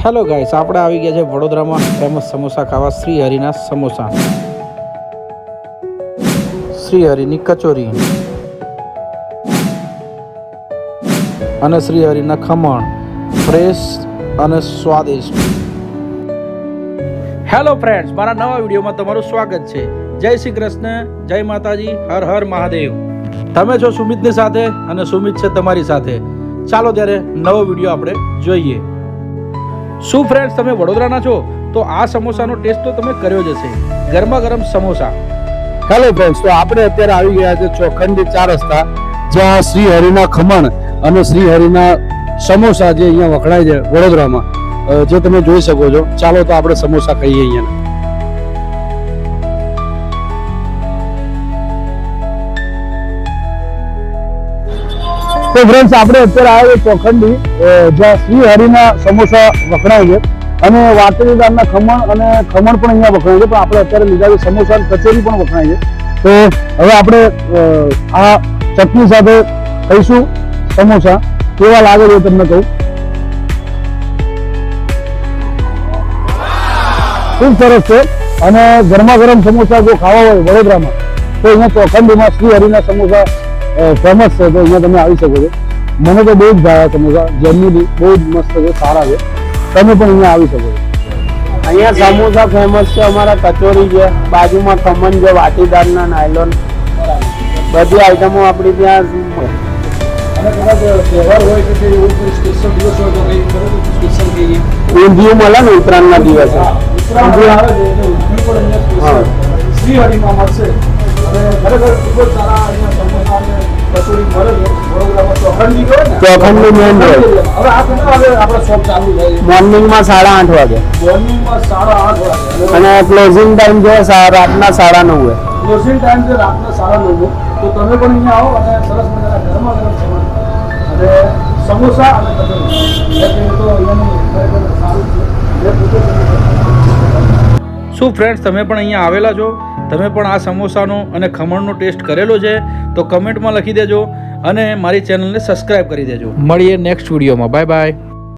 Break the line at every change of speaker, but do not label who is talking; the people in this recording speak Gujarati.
હેલો ગાઈસ, આપણે આવી ગયા છે વડોદરામાં ફેમસ સમોસા ખાવા શ્રી હરિના સમોસા, શ્રી હરિની કચોરી અને શ્રી હરિના ખમણ ફ્રેશ અને સ્વાદિષ્ટ. હેલો ફ્રેન્ડ્સ, મારા નવા વિડીયોમાં તમારું સ્વાગત છે. જય શ્રી કૃષ્ણ, જય માતાજી, હર હર મહાદેવ. તમે છો સુમિતની સાથે અને સુમિત છે તમારી સાથે. ચાલો ત્યારે નવો વિડીયો આપણે જોઈએ. શું ફ્રેન્ડ્સ, તમે વડોદરાના છો તો આ સમોસાનો ટેસ્ટ તો તમે કર્યો જ હશે. ગરમા ગરમ સમોસા.
હેલો ફ્રેન્ડ્સ, તો આપણે અત્યારે આવી ગયા છે ચોખંડી 4 રસ્તા, જ્યાં શ્રી હરિના ખમણ અને શ્રી હરિના સમોસા જે અહીંયા વખણાય છે વડોદરામાં, જે તમે જોઈ શકો છો. ચાલો તો આપણે સમોસા ખાઈએ અહીંયા. તો ફ્રેન્ડ્સ, આપણે અત્યારે આવ્યા ચોખંડી, જ્યાં શ્રી હરિના સમોસા વખણાય છે અને વાટડીદારના ખમણ પણ અહીંયા વખણાય છે. પણ આપણે અત્યારે લીધા છે સમોસા, કચોરી પણ વખણાય છે. તો હવે આપણે આ ચટણી સાથે ખાઈશું સમોસા. કેવા લાગે છે તમને કહું. ખૂબ સરસ છે. અને ગરમા ગરમ સમોસા જો ખાવા હોય વડોદરામાં તો અહીંયા ચોખંડીમાં શ્રી હરિના સમોસા ફેમસ છે. તો અહીંયા તમે આવી શકો છો. મને તો બહુ જ ભાવ્યા સમોસા, જેમની બહુ જ મસ્ત છે, સારા છે. તમે પણ અહીંયા આવી શકો છો.
અહીંયા સમોસા ફેમસ છે, અમારા કચોરી છે, બાજુમાં ખમણ છે, વાટીદારના, નાયલોન, બધી આઈટમો આપણી ત્યાં.
અને કદાચ તહેવાર હોય કે એવું કોઈ સ્પેશિયલ દિવસ હોય તો કંઈ સ્પેશિયલ કહીએ.
ઊંધિયું મળે ને ઉત્તરાયણના દિવસે.
ઉત્તરાયણ આવે છે એટલે ઊંધિયું પણ અહીંયા શ્રી હરિમાં મળશે. અને ખરેખર ખૂબ જ સારા અહીંયા સમોસા અને કચોરી મળે છે વડોદરામાં. ચોખંડી હોય ને,
ચોખંડી મેન રોડ.
હવે આ કેટલા વાગે આપણે શોપ ચાલુ થાય?
મોર્નિંગમાં 8:30 વાગે
મોર્નિંગમાં 8:30 વાગે
અને ક્લોઝિંગ ટાઈમ છે રાતના 9:30.
ક્લોઝિંગ ટાઈમ છે રાતના 9:30. તો તમે પણ અહીંયા આવો અને સરસ મજાના ગરમા ગરમ સમોસા અને સમોસા અને કચોરી તો અહીંયાનું ખરેખર સારું છે.
શું ફ્રેન્ડ્સ, તમે પણ અહીંયા આવેલા છો? તમે પણ આ સમોસાનો અને ખમણનો ટેસ્ટ કરેલો છે? તો કમેન્ટમાં લખી દેજો અને મારી ચેનલને સબસ્ક્રાઈબ કરી દેજો. મળીએ નેક્સ્ટ વિડીયોમાં. Bye bye.